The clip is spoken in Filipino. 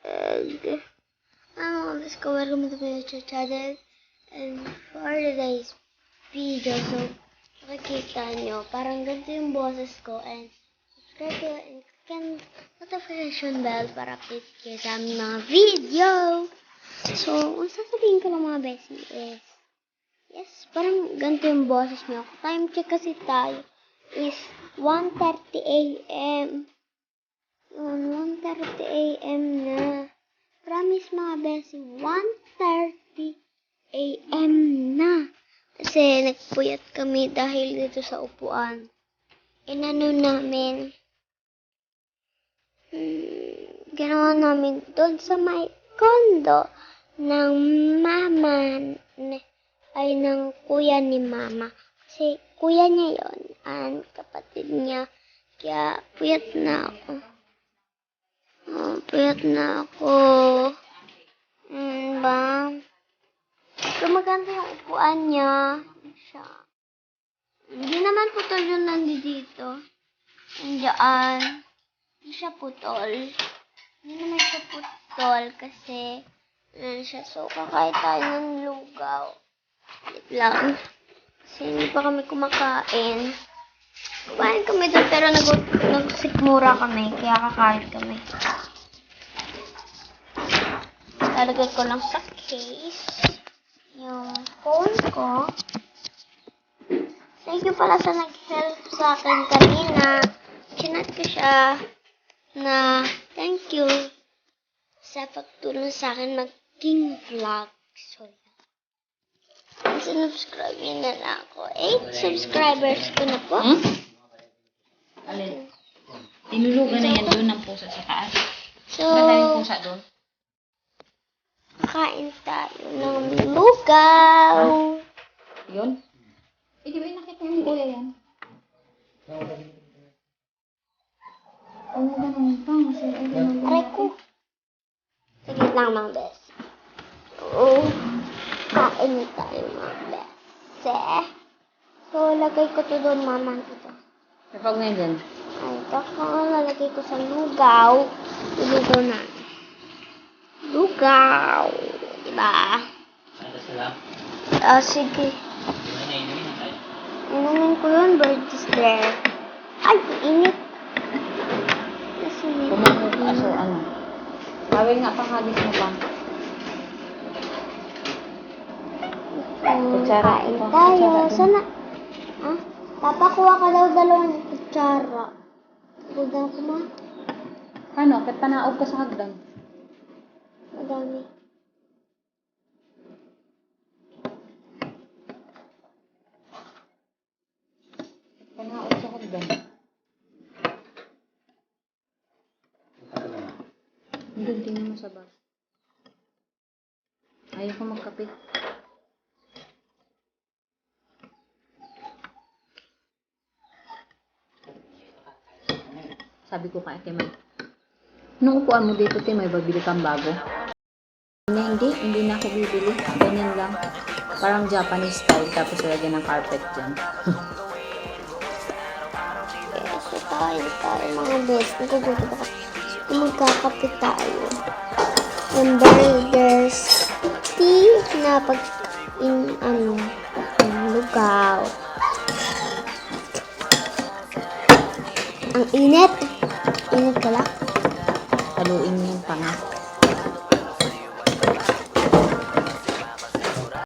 And let's go welcome to my YouTube channel. And for today's video, so makikita nyo, parang ganito yung boses ko. And subscribe kayo and click ang notification bell para update kayo sa aming mga video. So, ang sasabihin ko lang mga bestie is, yes, parang ganito yung boses nyo. Time check kasi tayo is 1:30 a.m. Yun, 1:30 a.m. na. Promise mga bestie, 1:30 a.m. na. Kasi nagpuyat kami dahil dito sa upuan. Inano namin, ginawa namin doon sa may kondo ng mama, ay ng kuya ni mama. Kasi kuya niya yon, and kapatid niya. Kaya puyat na ako. Puyat na ako. Ba? So, maganda yung upuan niya. Siya. Hindi naman putol yung nandito. Andiyan. Hindi siya putol. Hindi naman siya putol kasi siya. So, kakain tayo ng lugaw. Wait lang. Kasi hindi pa kami kumakain. Kumain kami doon pero nagsikmura kami. Kaya kakain kami. Lalagay ko lang sa case yung phone ko. Thank you pala sa nag-help sa akin kanina. Chinat ko siya na thank you sa pagtulong sa akin maging vlog. So, subscribe nyo na lang ako. 8 subscribers ko na po. Alin? Tinulugan na yan doon ng pusa sa taas. So, Madaming pusa doon. kain tayo ng lugaw. Yun? Eh, di ba nakita yung kuya yan? Ano ganun pa? Aray ko. Sige lang mga bes. So, kain tayo mga bes. So, lagay ko to doon mama ito. Kapag ngayon dyan? Ay, ito ko lalagay ko sa lugaw. Lugaw na. Lugaw. Diba? Sige. Inumin ko yun, bird is there. Ay, init. Kumain ka, so ano? Gawin nga panghagis mo pa. Kutsara. Kain tayo. Sana? Ha? Papakuha ka daw dalawang kutsara. Budan ko ma. Ano? Kahit panaog ka sa hagdan. Madami. Panaog sa hagdan. Hindi, tingnan mo sa bag. Ayaw ko magkape. Sabi ko kay Timay, nung upuan mo dito, Timay, babili kang bago. Hindi na ako bibili. Ganyan lang. Parang Japanese style, tapos lagyan ng carpet dyan. So, kain tayo mga best. Nagugutom ako. Magkakapit tayo. Yung burgers. Tea na lugaw. Ang init. Init ka lang. Haluin mo yung panga.